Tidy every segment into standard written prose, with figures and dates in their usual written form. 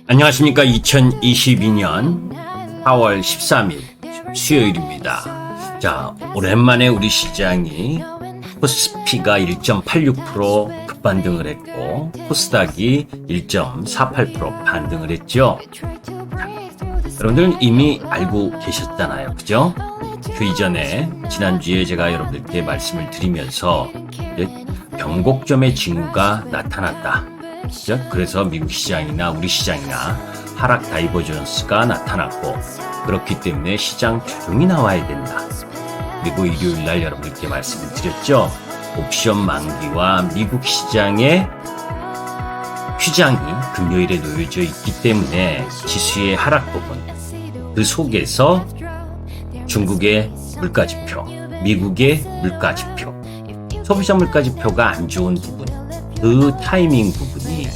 안녕하십니까. 2022년 4월 13일 수요일입니다. 자, 오랜만에 우리 시장이 코스피가 1.86% 급반등을 했고 코스닥이 1.48% 반등을 했죠. 여러분들은 이미 알고 계셨잖아요. 그죠? 그 이전에 지난주에 제가 여러분들께 말씀을 드리면서 변곡점의 징후가 나타났다. 그죠? 그래서 미국 시장이나 우리 시장이나 하락 다이버전스가 나타났고 그렇기 때문에 시장 조정이 나와야 된다. 그리고 일요일날 여러분들께 말씀을 드렸죠. 옵션 만기와 미국 시장의 휘장이 금요일에 놓여져 있기 때문에 지수의 하락 부분, 그 속에서 중국의 물가지표, 미국의 물가지표, 소비자 물가지표가 안 좋은 부분, 그 타이밍 부분이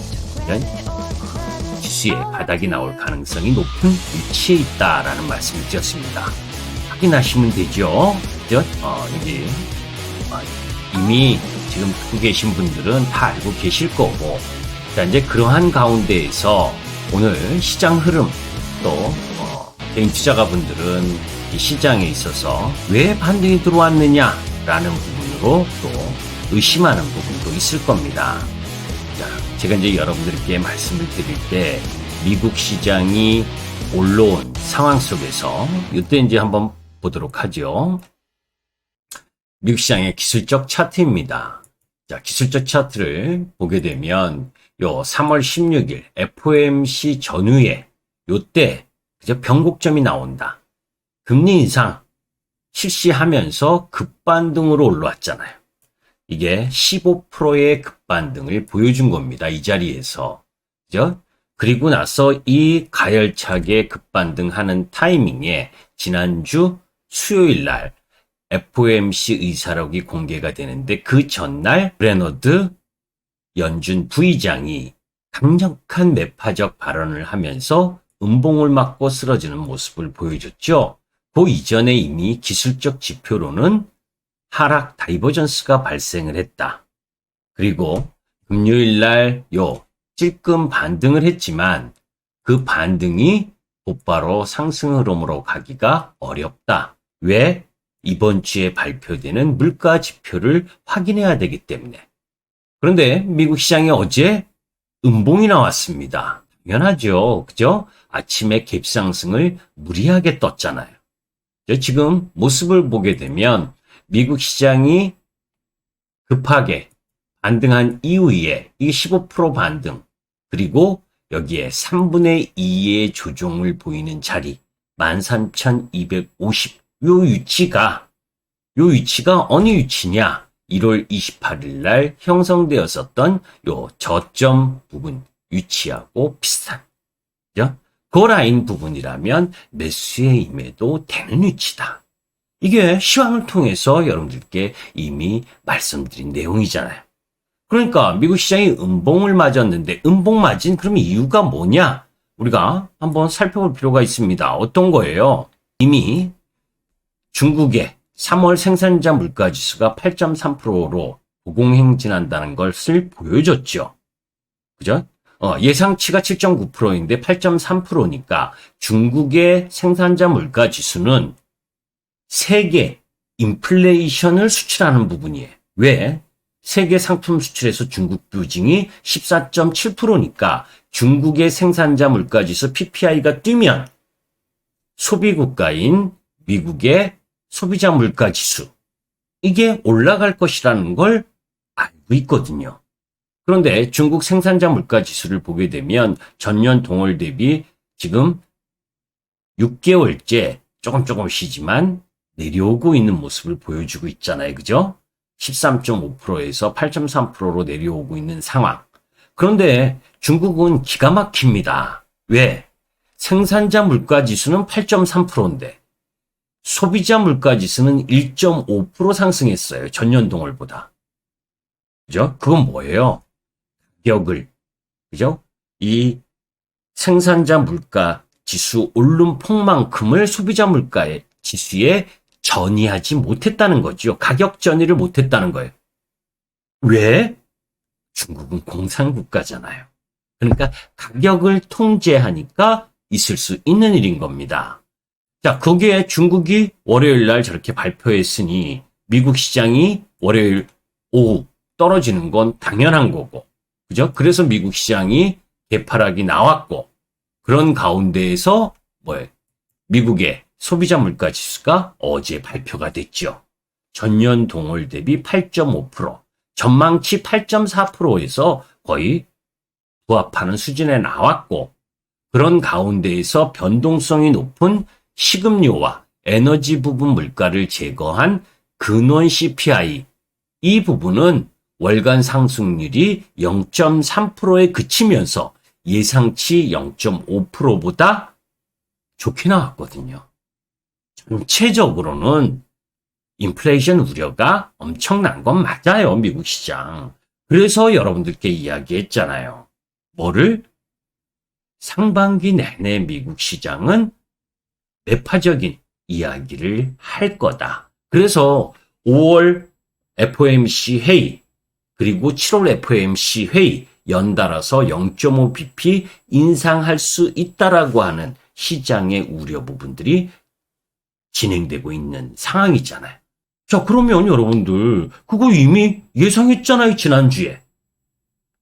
지수의 바닥이 나올 가능성이 높은 위치에 있다라는 말씀을 드렸습니다. 확인하시면 되죠. 그죠? 여기 이미 지금 듣고 계신 분들은 다 알고 계실 거고, 자, 이제 그러한 가운데에서 오늘 시장 흐름 또 개인 투자가분들은 이 시장에 있어서 왜 반등이 들어왔느냐라는 부분으로 또 의심하는 부분도 있을 겁니다. 자, 제가 이제 여러분들께 말씀을 드릴 때 미국 시장이 올라온 상황 속에서 이때 이제 한번 보도록 하죠. 미국 시장의 기술적 차트입니다. 자, 기술적 차트를 보게 되면 요 3월 16일 FOMC 전후에 요때 그저 변곡점이 나온다. 금리 인상 실시하면서 급반등으로 올라왔잖아요. 이게 15%의 급반등을 보여준 겁니다. 이 자리에서. 그죠? 그리고 나서 이 가열차게 급반등하는 타이밍에 지난주 수요일 날 FOMC 의사록이 공개가 되는데 그 전날 브레너드 연준 부의장이 강력한 매파적 발언을 하면서 음봉을 맞고 쓰러지는 모습을 보여줬죠. 그 이전에 이미 기술적 지표로는 하락 다이버전스가 발생을 했다. 그리고 금요일 날 찔끔 반등을 했지만 그 반등이 곧바로 상승 흐름으로 가기가 어렵다. 왜? 이번 주에 발표되는 물가 지표를 확인해야 되기 때문에. 그런데 미국 시장이 어제 음봉이 나왔습니다. 당연하죠. 그죠? 아침에 갭상승을 무리하게 떴잖아요. 지금 모습을 보게 되면 미국 시장이 급하게 반등한 이후에 이 15% 반등, 그리고 여기에 3분의 2의 조정을 보이는 자리 13,250, 요 위치가 어느 위치냐? 1월 28일 날 형성되었었던 요 저점 부분 위치하고 비슷한, 그죠? 그 라인 부분이라면 매수에 임해도 되는 위치다. 이게 시황을 통해서 여러분들께 이미 말씀드린 내용이잖아요. 그러니까 미국 시장이 음봉을 맞았는데 음봉 맞은 그럼 이유가 뭐냐? 우리가 한번 살펴볼 필요가 있습니다. 어떤 거예요? 이미 중국의 3월 생산자 물가지수가 8.3%로 고공행진한다는 것을 보여줬죠. 그죠? 예상치가 7.9%인데 8.3%니까 중국의 생산자 물가지수는 세계 인플레이션을 수출하는 부분이에요. 왜? 세계 상품 수출에서 중국 비중이 14.7%니까 중국의 생산자 물가지수 PPI가 뛰면 소비국가인 미국의 소비자 물가지수, 이게 올라갈 것이라는 걸 알고 있거든요. 그런데 중국 생산자 물가지수를 보게 되면 전년 동월 대비 지금 6개월째 조금 쉬지만 내려오고 있는 모습을 보여주고 있잖아요. 그죠? 13.5%에서 8.3%로 내려오고 있는 상황. 그런데 중국은 기가 막힙니다. 왜? 생산자 물가지수는 8.3%인데 소비자 물가지수는 1.5% 상승했어요. 전년 동월보다. 그죠? 그건 뭐예요? 가격을, 그죠? 이 생산자 물가지수 오른 폭만큼을 소비자 물가의 지수에 전이하지 못했다는 거죠. 가격 전이를 못했다는 거예요. 왜? 중국은 공산국가잖아요. 그러니까 가격을 통제하니까 있을 수 있는 일인 겁니다. 자, 거기에 중국이 월요일 날 저렇게 발표했으니 미국 시장이 월요일 오후 떨어지는 건 당연한 거고. 그죠? 그래서 미국 시장이 개파락이 나왔고, 그런 가운데에서 미국의 소비자 물가 지수가 어제 발표가 됐죠. 전년 동월 대비 8.5%, 전망치 8.4%에서 거의 부합하는 수준에 나왔고, 그런 가운데에서 변동성이 높은 식음료와 에너지 부분 물가를 제거한 근원 CPI, 이 부분은 월간 상승률이 0.3%에 그치면서 예상치 0.5%보다 좋게 나왔거든요. 전체적으로는 인플레이션 우려가 엄청난 건 맞아요, 미국 시장. 그래서 여러분들께 이야기했잖아요. 뭐를? 상반기 내내 미국 시장은 매파적인 이야기를 할 거다. 그래서 5월 FOMC 회의, 그리고 7월 FOMC 회의 연달아서 0.5bp 인상할 수 있다라고 하는 시장의 우려 부분들이 진행되고 있는 상황이잖아요. 자, 그러면 여러분들 그거 이미 예상했잖아요, 지난주에.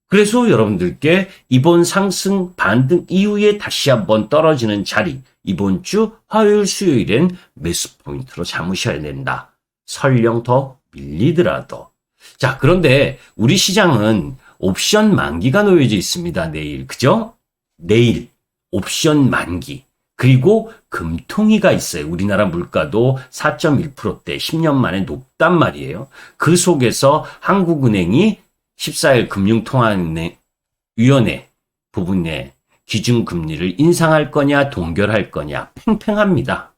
그래서 여러분들께 이번 상승 반등 이후에 다시 한번 떨어지는 자리, 이번 주 화요일 수요일엔 매수 포인트로 잡으셔야 된다. 설령 더 밀리더라도. 자, 그런데 우리 시장은 옵션 만기가 놓여져 있습니다. 내일. 그죠? 내일 옵션 만기. 그리고 금통위가 있어요. 우리나라 물가도 4.1%대 10년 만에 높단 말이에요. 그 속에서 한국은행이 14일 금융통화위원회 부분에 기준금리를 인상할 거냐 동결할 거냐 팽팽합니다.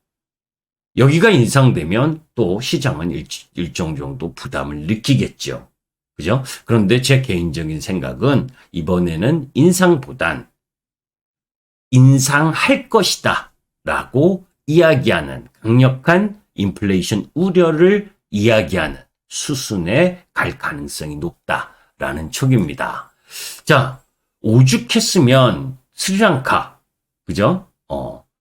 여기가 인상되면 또 시장은 일정 정도 부담을 느끼겠죠. 그죠? 그런데 제 개인적인 생각은 이번에는 인상보단 인상할 것이다 라고 이야기하는 강력한 인플레이션 우려를 이야기하는 수순에 갈 가능성이 높다라는 촉입니다. 자, 오죽했으면 스리랑카, 그죠?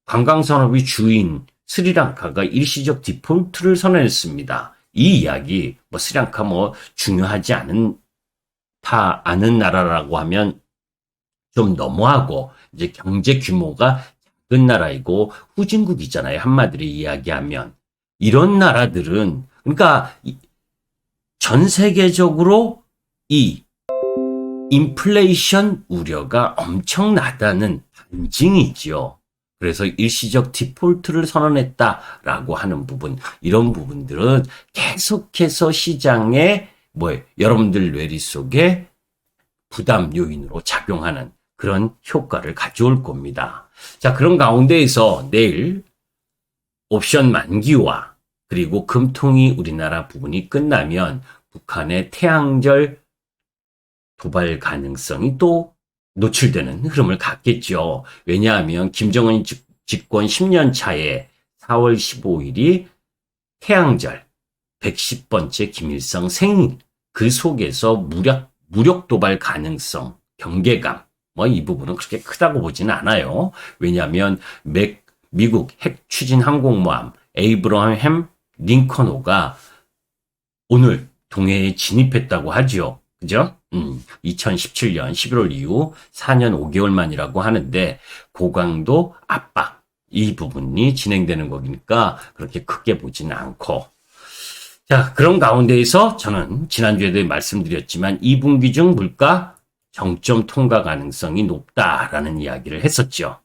관광산업의 주인 스리랑카가 일시적 디폴트를 선언했습니다. 이 이야기, 스리랑카 중요하지 않은 나라라고 하면 좀 너무하고, 이제 경제 규모가 작은 나라이고 후진국이잖아요. 한마디로 이야기하면. 이런 나라들은, 그러니까 전 세계적으로 이 인플레이션 우려가 엄청나다는 반증이지요. 그래서 일시적 디폴트를 선언했다라고 하는 부분, 이런 부분들은 계속해서 시장에 여러분들 뇌리 속에 부담 요인으로 작용하는 그런 효과를 가져올 겁니다. 자, 그런 가운데에서 내일 옵션 만기와 그리고 금통위 우리나라 부분이 끝나면 북한의 태양절 도발 가능성이 또 노출되는 흐름을 갖겠죠. 왜냐하면 김정은 집권 10년 차에 4월 15일이 태양절 110번째 김일성 생일, 그 속에서 무력 도발 가능성, 경계감, 이 부분은 그렇게 크다고 보지는 않아요. 왜냐하면 미국 핵 추진 항공모함 에이브러햄 링컨호가 오늘 동해에 진입했다고 하죠. 그죠? 2017년 11월 이후 4년 5개월 만이라고 하는데 고강도 압박, 이 부분이 진행되는 거니까 그렇게 크게 보지는 않고, 자, 그런 가운데에서 저는 지난주에도 말씀드렸지만 2분기 중 물가 정점 통과 가능성이 높다라는 이야기를 했었죠.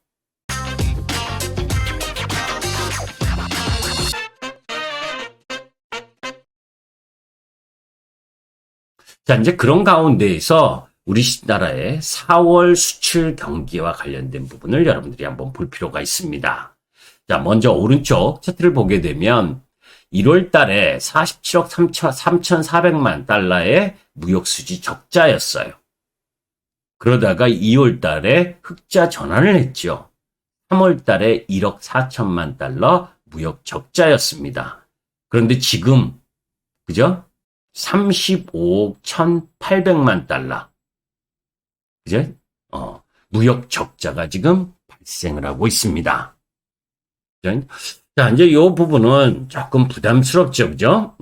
자, 이제 그런 가운데에서 우리나라의 4월 수출 경기와 관련된 부분을 여러분들이 한번 볼 필요가 있습니다. 자, 먼저 오른쪽 차트를 보게 되면 1월 달에 47억 3,400만 달러의 무역수지 적자였어요. 그러다가 2월 달에 흑자 전환을 했죠. 3월 달에 1억 4천만 달러 무역 적자였습니다. 그런데 지금, 그죠? 35억 1,800만 달러. 그죠? 무역 적자가 지금 발생을 하고 있습니다. 자, 이제 이 부분은 조금 부담스럽죠, 그죠?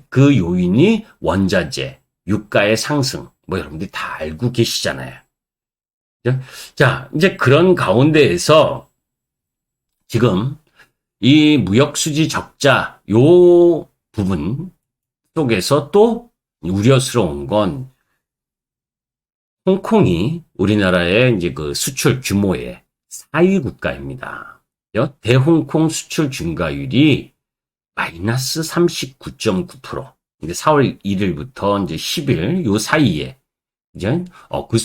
그 요인이 원자재, 유가의 상승, 뭐 여러분들이 다 알고 계시잖아요. 그죠? 자, 이제 그런 가운데에서 지금 이 무역수지 적자 요 부분 속에서 또 우려스러운 건 홍콩이 우리나라의 이제 그 수출 규모의 4위 국가입니다. 대홍콩 수출 증가율이 마이너스 39.9%. 이제 4월 1일부터 이제 10일 요 사이에 이제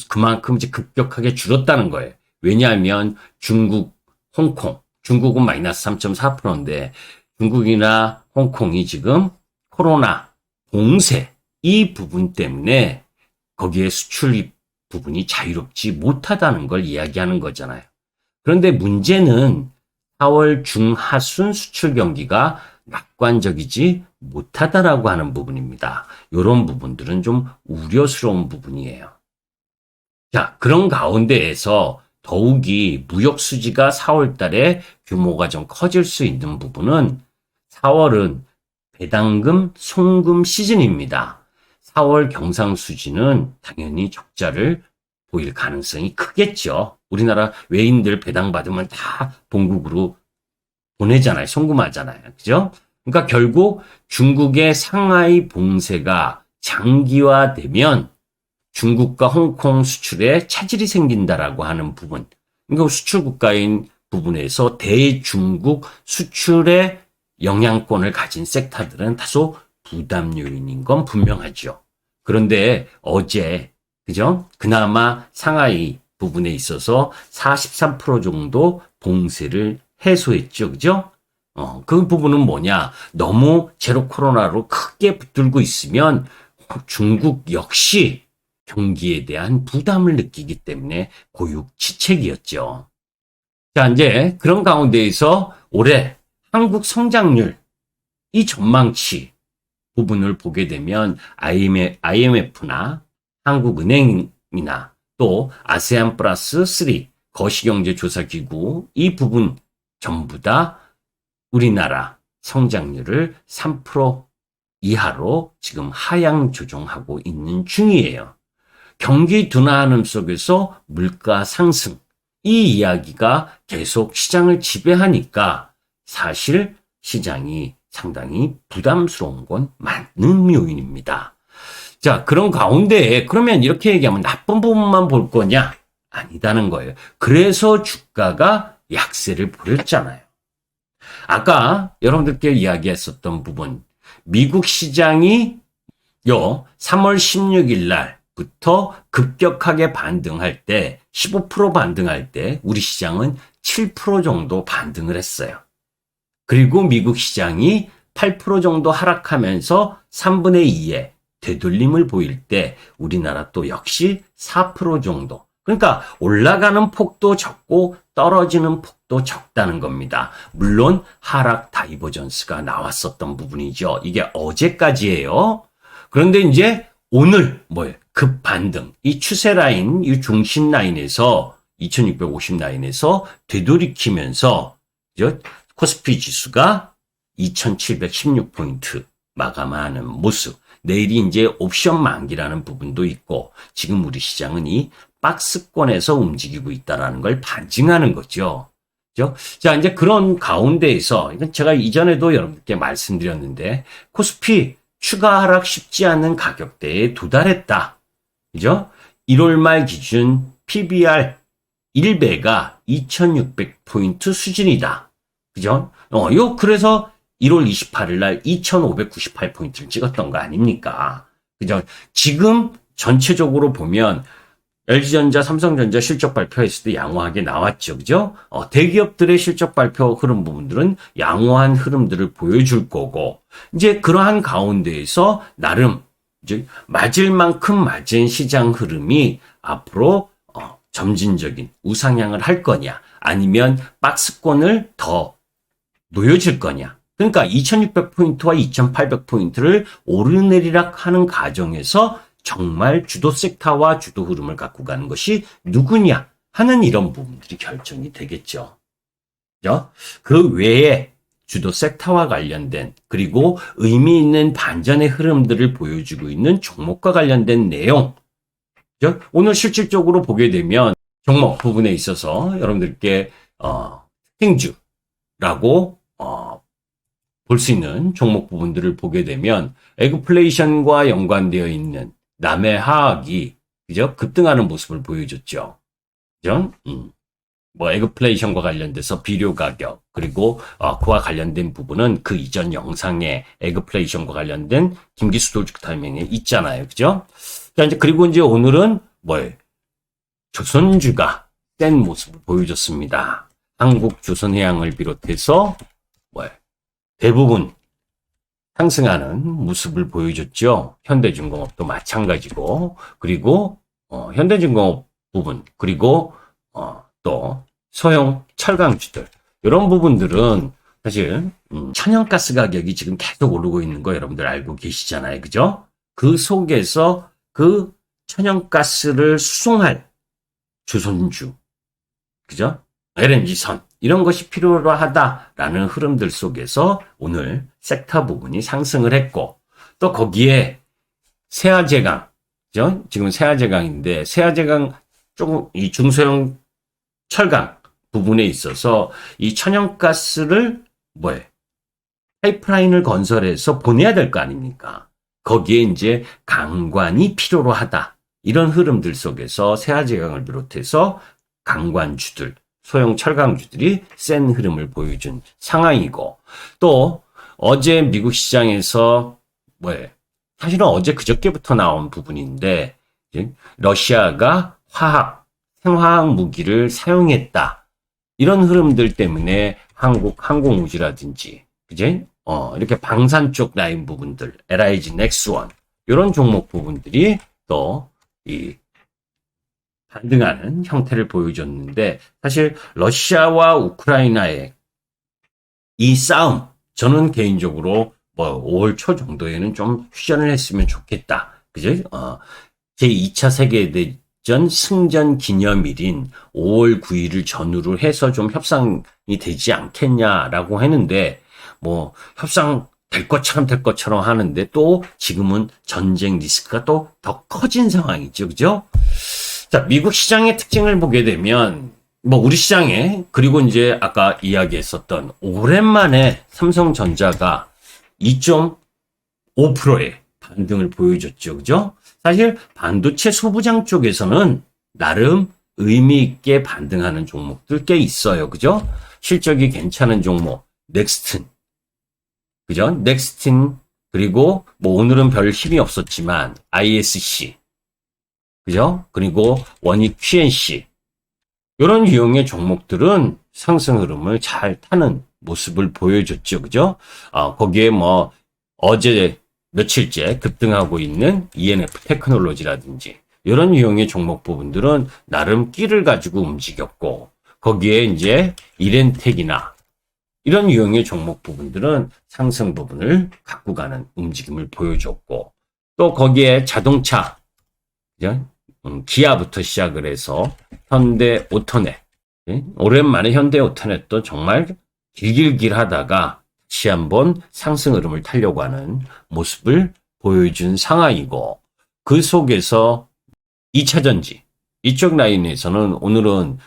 그만큼 이제 급격하게 줄었다는 거예요. 왜냐하면 중국, 홍콩, 중국은 마이너스 3.4%인데 중국이나 홍콩이 지금 코로나 봉쇄 이 부분 때문에 거기에 수출 부분이 자유롭지 못하다는 걸 이야기하는 거잖아요. 그런데 문제는 4월 중하순 수출 경기가 낙관적이지 못하다라고 하는 부분입니다. 이런 부분들은 좀 우려스러운 부분이에요. 자, 그런 가운데에서 더욱이 무역 수지가 4월 달에 규모가 좀 커질 수 있는 부분은 4월은 배당금, 송금 시즌입니다. 4월 경상수지는 당연히 적자를 보일 가능성이 크겠죠. 우리나라 외인들 배당 받으면 다 본국으로 보내잖아요. 송금하잖아요. 그죠? 그러니까 결국 중국의 상하이 봉쇄가 장기화되면 중국과 홍콩 수출에 차질이 생긴다라고 하는 부분. 그러니까 수출 국가인 부분에서 대중국 수출의 영향권을 가진 섹터들은 다소 부담 요인인 건 분명하죠. 그런데 어제, 그죠? 그나마 상하이 부분에 있어서 43% 정도 봉쇄를 해소했죠. 그죠? 그 부분은 뭐냐? 너무 제로 코로나로 크게 붙들고 있으면 중국 역시 경기에 대한 부담을 느끼기 때문에 고육지책이었죠. 자, 이제 그런 가운데에서 올해 한국 성장률, 이 전망치 부분을 보게 되면 IMF나 한국은행이나 또 아세안 플러스 3 거시경제조사기구 이 부분 전부 다 우리나라 성장률을 3% 이하로 지금 하향 조정하고 있는 중이에요. 경기 둔화하는 속에서 물가 상승, 이 이야기가 계속 시장을 지배하니까 사실 시장이 상당히 부담스러운 건 맞는 요인입니다. 자, 그런 가운데 그러면 이렇게 얘기하면 나쁜 부분만 볼 거냐? 아니다는 거예요. 그래서 주가가 약세를 보였잖아요. 아까 여러분들께 이야기했었던 부분, 미국 시장이 3월 16일 날부터 급격하게 반등할 때, 15% 반등할 때 우리 시장은 7% 정도 반등을 했어요. 그리고 미국 시장이 8% 정도 하락하면서 3분의 2의 되돌림을 보일 때 우리나라 또 역시 4% 정도. 그러니까 올라가는 폭도 적고 떨어지는 폭도 적다는 겁니다. 물론 하락 다이버전스가 나왔었던 부분이죠. 이게 어제까지예요. 그런데 이제 오늘 급반등. 이 추세 라인, 이 중심 라인에서 2650 라인에서 되돌이키면서 코스피 지수가 2716포인트 마감하는 모습. 내일이 이제 옵션 만기라는 부분도 있고 지금 우리 시장은 이 박스권에서 움직이고 있다는 걸 반증하는 거죠. 그죠? 자, 이제 그런 가운데에서 이건 제가 이전에도 여러분께 말씀드렸는데 코스피 추가 하락 쉽지 않은 가격대에 도달했다. 그죠? 1월 말 기준 PBR 1배가 2600포인트 수준이다. 그죠? 그래서 1월 28일 날 2598포인트를 찍었던 거 아닙니까? 그죠? 지금 전체적으로 보면 LG전자, 삼성전자 실적 발표했을 때 양호하게 나왔죠. 그죠? 대기업들의 실적 발표 흐름 부분들은 양호한 흐름들을 보여줄 거고, 이제 그러한 가운데에서 나름, 이제 맞을 만큼 맞은 시장 흐름이 앞으로, 점진적인 우상향을 할 거냐, 아니면 박스권을 더 놓여질 거냐. 그러니까 2600포인트와 2800포인트를 오르내리락 하는 과정에서 정말 주도 섹터와 주도 흐름을 갖고 가는 것이 누구냐 하는 이런 부분들이 결정이 되겠죠. 그죠? 그 외에 주도 섹터와 관련된 그리고 의미 있는 반전의 흐름들을 보여주고 있는 종목과 관련된 내용. 그죠? 오늘 실질적으로 보게 되면 종목 부분에 있어서 여러분들께 특징주라고 볼 수 있는 종목 부분들을 보게 되면 에그플레이션과 연관되어 있는 남해화학이 그죠? 급등하는 모습을 보여줬죠. 그죠? 뭐 에그플레이션과 관련돼서 비료 가격 그리고 그와 관련된 부분은 그 이전 영상에 에그플레이션과 관련된 김기수 돌직 타이밍에 있잖아요. 그죠? 그리고 이제 오늘은 뭐예요? 조선주가 센 모습을 보여줬습니다. 한국조선해양을 비롯해서 뭐예요? 대부분 상승하는 모습을 보여줬죠. 현대중공업도 마찬가지고 그리고 현대중공업 부분 그리고 또 소형 철강주들 이런 부분들은 사실 천연가스 가격이 지금 계속 오르고 있는 거 여러분들 알고 계시잖아요. 그죠? 그 속에서 그 천연가스를 수송할 조선주 그죠? LNG선 이런 것이 필요로 하다라는 흐름들 속에서 오늘 섹터 부분이 상승을 했고 또 거기에 세아제강 그죠? 지금 세아제강인데 세아제강 조금 이 중소형 철강 부분에 있어서 이 천연가스를 파이프라인을 건설해서 보내야 될 거 아닙니까? 거기에 이제 강관이 필요로 하다. 이런 흐름들 속에서 세아제강을 비롯해서 강관주들, 소형 철강주들이 센 흐름을 보여준 상황이고 또 어제 미국 시장에서 사실은 어제 그저께부터 나온 부분인데 러시아가 생화학 무기를 사용했다. 이런 흐름들 때문에 한국 항공우주라든지 그제 이렇게 방산 쪽 라인 부분들 LIG 넥스원 이런 종목 부분들이 또 이 반등하는 형태를 보여줬는데 사실 러시아와 우크라이나의 이 싸움 저는 개인적으로 5월 초 정도에는 좀 휴전을 했으면 좋겠다. 그죠? 제2차 세계대전 승전 기념일인 5월 9일을 전후로 해서 좀 협상이 되지 않겠냐라고 했는데 협상 될 것처럼 하는데 또 지금은 전쟁 리스크가 또 더 커진 상황이죠. 그죠? 자, 미국 시장의 특징을 보게 되면 우리 시장에 그리고 이제 아까 이야기했었던 오랜만에 삼성전자가 2.5%의 반등을 보여줬죠. 그죠? 사실 반도체 소부장 쪽에서는 나름 의미 있게 반등하는 종목들 꽤 있어요. 그죠? 실적이 괜찮은 종목 넥스튼 그죠? 넥스틴 그리고 오늘은 별 힘이 없었지만 ISC 그죠? 그리고 원익 QNC 이런 유형의 종목들은 상승 흐름을 잘 타는 모습을 보여줬죠. 그죠? 거기에 어제 며칠째 급등하고 있는 ENF 테크놀로지라든지 이런 유형의 종목 부분들은 나름 끼를 가지고 움직였고 거기에 이제 이렌텍이나 이런 유형의 종목 부분들은 상승 부분을 갖고 가는 움직임을 보여줬고 또 거기에 자동차 기아부터 시작을 해서 현대 오토넷 오랜만에 현대 오토넷도 정말 길길길 하다가 다시 한번 상승 흐름을 타려고 하는 모습을 보여준 상황이고 그 속에서 2차전지 이쪽 라인에서는 오늘은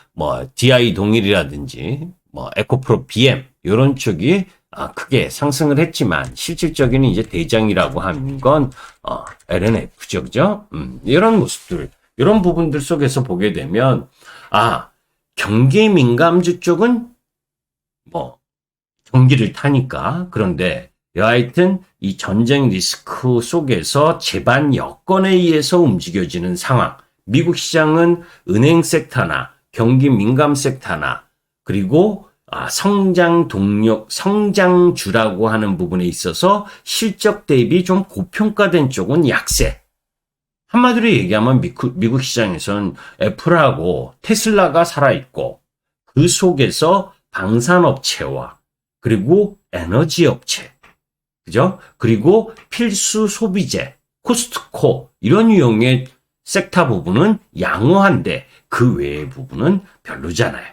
DI 동일이라든지 에코프로 BM 이런 쪽이 크게 상승을 했지만 실질적인 이제 대장이라고 하는 건 LNF죠. 그죠? 이런 모습들 이런 부분들 속에서 보게 되면 경기 민감주 쪽은 경기를 타니까 그런데 여하튼 이 전쟁 리스크 속에서 재반 여건에 의해서 움직여지는 상황 미국 시장은 은행 섹터나 경기 민감 섹터나 그리고 성장 동력, 성장주라고 하는 부분에 있어서 실적 대비 좀 고평가된 쪽은 약세. 한마디로 얘기하면 미국 시장에서는 애플하고 테슬라가 살아있고 그 속에서 방산업체와 그리고 에너지 업체, 그죠? 그리고 필수 소비재, 코스트코 이런 유형의 섹타 부분은 양호한데 그 외의 부분은 별로잖아요.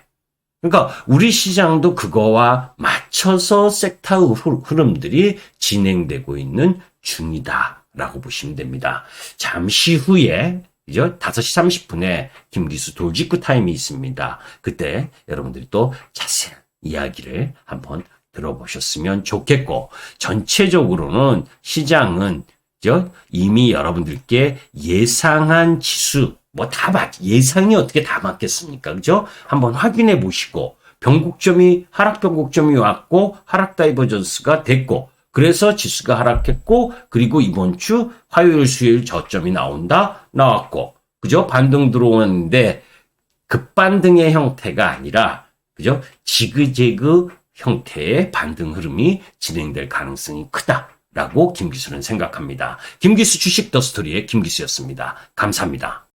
그러니까 우리 시장도 그거와 맞춰서 섹타 흐름들이 진행되고 있는 중이다라고 보시면 됩니다. 잠시 후에 그죠? 5시 30분에 김기수 돌직구 타임이 있습니다. 그때 여러분들이 또 자세한 이야기를 한번 들어보셨으면 좋겠고, 전체적으로는 시장은 이미 여러분들께 예상한 지수, 예상이 어떻게 다 맞겠습니까? 그죠? 한번 확인해 보시고, 하락 변곡점이 왔고, 하락 다이버전스가 됐고, 그래서 지수가 하락했고, 그리고 이번 주 화요일, 수요일 저점이 나왔고, 그죠? 반등 들어오는데, 급반등의 형태가 아니라, 그죠? 지그재그 형태의 반등 흐름이 진행될 가능성이 크다라고 김기수는 생각합니다. 김기수 주식 더 스토리의 김기수였습니다. 감사합니다.